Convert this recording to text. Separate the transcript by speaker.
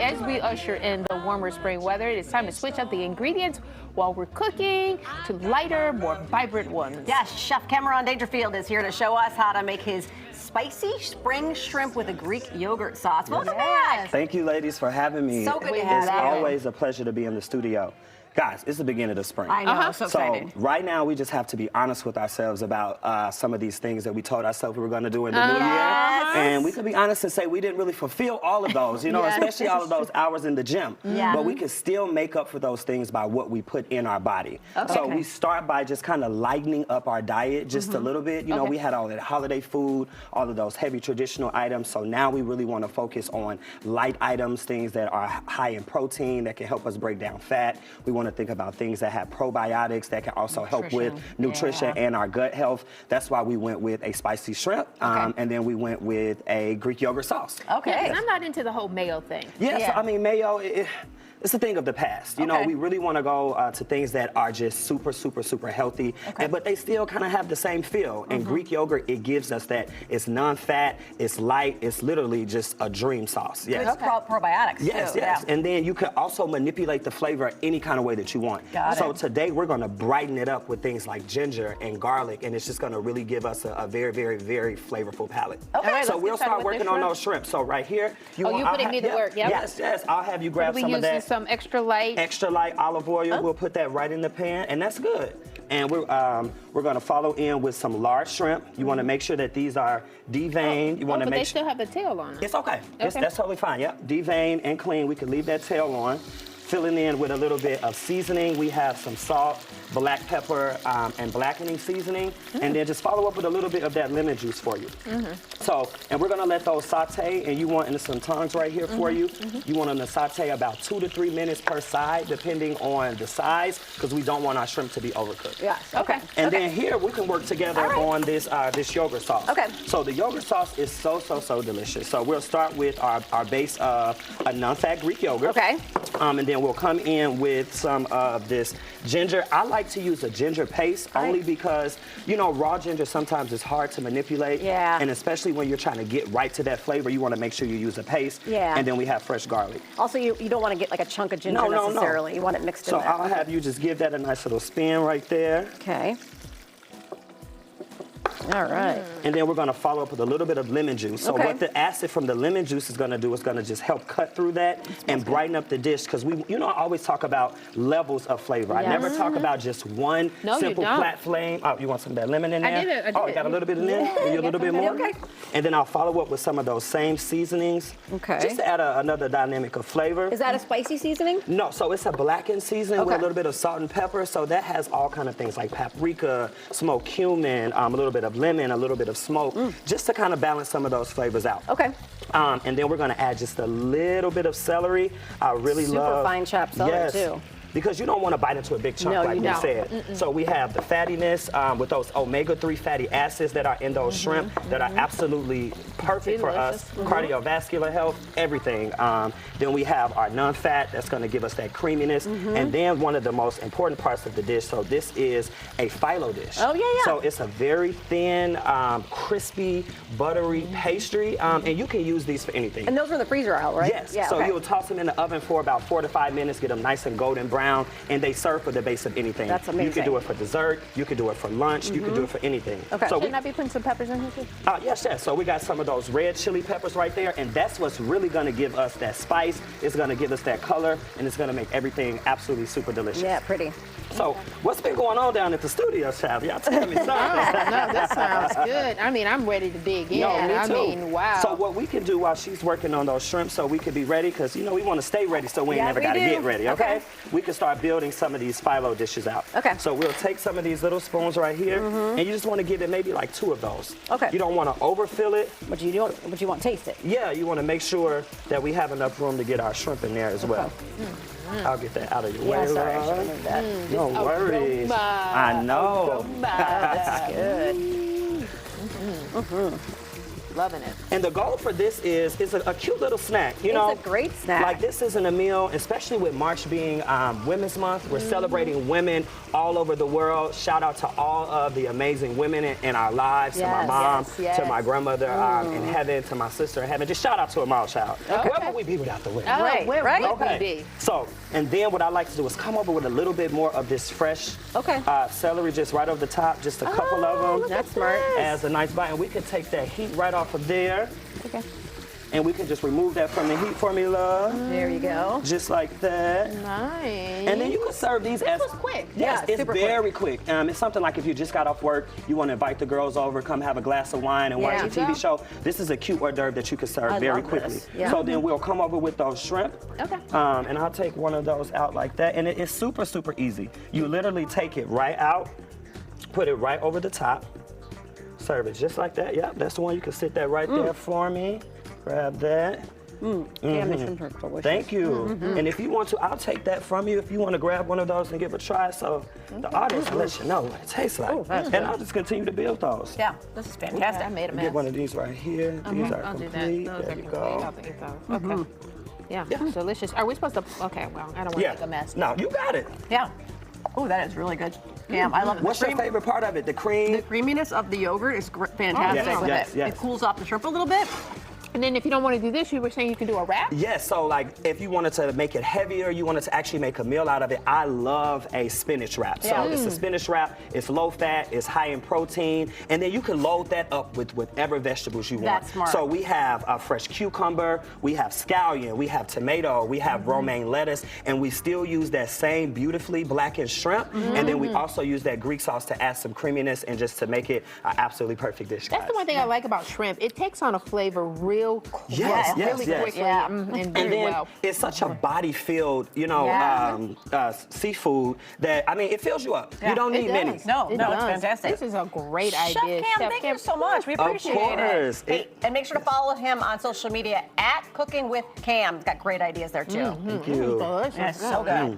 Speaker 1: as we usher in the warmer spring weather, it's time to switch up the ingredients while we're cooking to lighter, more vibrant ones.
Speaker 2: Yes, Chef Cameron Dangerfield is here to show us how to make his spicy spring shrimp with a Greek yogurt sauce. Welcome back.
Speaker 3: Thank you, ladies, for having me.
Speaker 2: So good to have
Speaker 3: It's
Speaker 2: you.
Speaker 3: always a pleasure to be in the studio. Guys, it's the beginning of the spring.
Speaker 2: I know, so excited.
Speaker 3: So right now, we just have to be honest with ourselves about some of these things that we told ourselves we were going to do in the new year. And we could be honest and say we didn't really fulfill all of those, you know, especially all of those hours in the gym. But we could still make up for those things by what we put in our body. So we start by just kind of lightening up our diet just a little bit. You know, we had all that holiday food, all of those heavy traditional items. So now we really want to focus on light items, things that are high in protein, that can help us break down fat. We want to think about things that have probiotics that can also help with nutrition and our gut health. That's why we went with a spicy shrimp, and then we went with a Greek yogurt sauce.
Speaker 1: Okay. I'm not into the whole mayo thing.
Speaker 3: Yes, I mean, mayo, it's a thing of the past. You know, we really want to go to things that are just super, super, super healthy, but they still kind of have the same feel. And Greek yogurt, it gives us that. It's non-fat, it's light, it's literally just a dream sauce.
Speaker 2: Yes. It's probiotics
Speaker 3: yes,
Speaker 2: too.
Speaker 3: Yes, and then you can also manipulate the flavor any kind of way that you want. So today we're going to brighten it up with things like ginger and garlic, and it's just going to really give us a very, very, very flavorful palate. So we'll start working on those shrimp. So right here,
Speaker 1: you putting me to work,
Speaker 3: Yes, yes. I'll have you grab some of that.
Speaker 1: Some extra light olive oil.
Speaker 3: We'll put that right in the pan, and that's good. And we're going to follow in with some large shrimp. You want to make sure that these are deveined. You want to
Speaker 1: but
Speaker 3: make
Speaker 1: they still have the tail on them.
Speaker 3: It's okay. That's totally fine. Yep, deveined and clean. We can leave that tail on. Filling in with a little bit of seasoning. We have some salt, black pepper, and blackening seasoning. And then just follow up with a little bit of that lemon juice for you. So, and we're gonna let those saute, and you want, and some tongs right here for you. You want them to saute about 2 to 3 minutes per side, depending on the size, because we don't want our shrimp to be overcooked. And then here, we can work together on this this yogurt sauce. So the yogurt sauce is so, so, so delicious. So we'll start with our base of a non-fat Greek yogurt. And then we'll come in with some of this ginger. I like to use a ginger paste only because, you know, raw ginger sometimes is hard to manipulate. And especially when you're trying to get right to that flavor, you want to make sure you use a paste. And then we have fresh garlic.
Speaker 2: Also, you don't want to get like a chunk of ginger necessarily. You want it mixed in
Speaker 3: So
Speaker 2: there.
Speaker 3: I'll have you just give that a nice little spin right there.
Speaker 2: All right.
Speaker 3: And then we're going to follow up with a little bit of lemon juice. So what the acid from the lemon juice is going to do is going to just help cut through that and brighten up the dish. Because we, you know, I always talk about levels of flavor. I never talk about just one simple flat flame. Oh, you want some of that lemon in there?
Speaker 1: I did.
Speaker 3: Oh, you got a little bit in there? A little bit more? And then I'll follow up with some of those same seasonings. Just to add another dynamic of flavor.
Speaker 2: Is that a spicy seasoning?
Speaker 3: No, so it's a blackened seasoning with a little bit of salt and pepper. So that has all kind of things like paprika, smoked cumin, a little bit of lemon, a little bit of smoke, just to kind of balance some of those flavors out. And then we're going to add just a little bit of celery. I really love
Speaker 2: super fine chopped celery too.
Speaker 3: Because you don't want to bite into a big chunk like we said. So we have the fattiness with those omega-3 fatty acids that are in those shrimp that are absolutely perfect for us. Cardiovascular health, everything. Then we have our non-fat that's going to give us that creaminess. And then one of the most important parts of the dish, so this is a phyllo dish. So it's a very thin, crispy, buttery pastry. And you can use these for anything.
Speaker 2: And those are in the freezer out, right?
Speaker 3: Yes. So you'll toss them in the oven for about 4 to 5 minutes, get them nice and golden brown. And they serve for the base of anything.
Speaker 2: That's amazing.
Speaker 3: You can do it for dessert. You can do it for lunch. You can do it for anything.
Speaker 1: So shouldn't I be putting some peppers in here too?
Speaker 3: Yes. So we got some of those red chili peppers right there, and that's what's really going to give us that spice. It's going to give us that color, and it's going to make everything absolutely super delicious.
Speaker 2: Pretty.
Speaker 3: So what's been going on down at the studio, Chef? Y'all tell me something.
Speaker 1: No, that sounds good. I mean, I'm ready to dig in.
Speaker 3: Me too.
Speaker 1: I mean, wow.
Speaker 3: So what we can do while she's working on those shrimp, so we can be ready, because you know we want to stay ready, so we ain't never got to get ready. Okay. We can start building some of these phyllo dishes out. So we'll take some of these little spoons right here, and you just want to give it maybe like 2 of those. You don't want to overfill it.
Speaker 2: But you don't. But you want to taste it.
Speaker 3: Yeah, you want to make sure that we have enough room to get our shrimp in there as well. I'll get that out of your way.
Speaker 2: Sorry, I shouldn't have done that.
Speaker 3: No worries. I know.
Speaker 2: That's good.
Speaker 1: Loving it.
Speaker 3: And the goal for this is a cute little snack. You know,
Speaker 2: It's a great snack.
Speaker 3: Like this isn't a meal, especially with March being Women's Month. We're celebrating women all over the world. Shout out to all of the amazing women in our lives, to my
Speaker 1: Yes,
Speaker 3: mom,
Speaker 1: yes,
Speaker 3: to my
Speaker 1: yes.
Speaker 3: grandmother in heaven, to my sister in heaven. Just shout out to them all, child. Where would we be without the women?
Speaker 1: Oh,
Speaker 2: Right,
Speaker 1: where
Speaker 2: right?
Speaker 1: would we be?
Speaker 3: So, and then what I like to do is come over with a little bit more of this fresh celery just right over the top, just a couple of them.
Speaker 2: That's smart.
Speaker 3: As a nice bite, and we can take that heat right off of there,
Speaker 1: Okay.
Speaker 3: and we can just remove that from the heat for me, love.
Speaker 2: There you go.
Speaker 3: Just like that.
Speaker 1: Nice.
Speaker 3: And then you can serve these as
Speaker 1: was quick.
Speaker 3: Yes,
Speaker 2: Yeah,
Speaker 3: it's
Speaker 2: super
Speaker 3: very quick. It's something like if you just got off work, you want to invite the girls over, come have a glass of wine and watch
Speaker 2: Yeah.
Speaker 3: a TV show. This is a cute hors d'oeuvre that you can serve very
Speaker 2: love
Speaker 3: quickly.
Speaker 2: this. Yeah.
Speaker 3: So then we'll come over with those shrimp.
Speaker 1: Okay.
Speaker 3: And I'll take one of those out like that. And it's super, super easy. You literally take it right out, put it right over the top, serve it just like that. Yep, that's the one. You can sit that right there for me. Grab that.
Speaker 2: Yeah, the shrimp are delicious.
Speaker 3: Thank you. And if you want to, I'll take that from you if you want to grab one of those and give it a try. So the audience will let you know what it tastes like. And I'll just continue to build those.
Speaker 2: Yeah, this is
Speaker 1: I
Speaker 2: fantastic.
Speaker 1: made a mess.
Speaker 3: Get one of these right here. These are
Speaker 1: I'll do
Speaker 3: complete.
Speaker 1: that. Those
Speaker 3: There
Speaker 1: are
Speaker 3: you
Speaker 1: complete.
Speaker 3: go.
Speaker 1: I'll take those. Okay. Yeah, delicious. Are we supposed to? Okay, well, I don't want to
Speaker 3: Yeah.
Speaker 1: make a mess.
Speaker 3: No, you got it.
Speaker 2: Yeah. Oh, that is really good. Cam, I love it.
Speaker 3: What's your favorite part of it? The cream?
Speaker 2: The creaminess of the yogurt is fantastic
Speaker 3: Yes,
Speaker 2: with
Speaker 3: yes,
Speaker 2: it.
Speaker 3: yes.
Speaker 2: It cools off the shrimp a little bit.
Speaker 1: And then if you don't want to do this, you were saying you can do a wrap?
Speaker 3: Yes, so like if you wanted to make it heavier, you wanted to actually make a meal out of it, I love a spinach wrap. So
Speaker 2: Yeah.
Speaker 3: it's a spinach wrap, it's low fat, it's high in protein, and then you can load that up with whatever vegetables you want.
Speaker 2: That's smart.
Speaker 3: So we have a fresh cucumber, we have scallion, we have tomato, we have romaine lettuce, and we still use that same beautifully blackened shrimp, and then we also use that Greek sauce to add some creaminess and just to make it an absolutely perfect dish, guys.
Speaker 1: That's the one thing I like about shrimp. It takes on a flavor real quick.
Speaker 3: Yes, yes,
Speaker 1: really
Speaker 3: yes.
Speaker 1: quickly
Speaker 2: Yeah.
Speaker 1: and
Speaker 3: And
Speaker 1: very
Speaker 3: then
Speaker 1: well.
Speaker 3: it's such a body-filled, seafood that, I mean, it fills you up.
Speaker 2: Yeah,
Speaker 3: You don't
Speaker 1: It
Speaker 3: need many.
Speaker 1: does.
Speaker 2: No,
Speaker 1: It
Speaker 2: no, it's
Speaker 1: does.
Speaker 2: fantastic.
Speaker 1: This is a great
Speaker 2: Chef
Speaker 1: idea.
Speaker 2: Cam, thank you so much. We appreciate
Speaker 3: course.
Speaker 2: it. Hey, and make sure to follow him on social media at Cooking with Cam. He's got great ideas there too.
Speaker 3: Thank you.
Speaker 1: Delicious.
Speaker 2: Yeah, it's so good.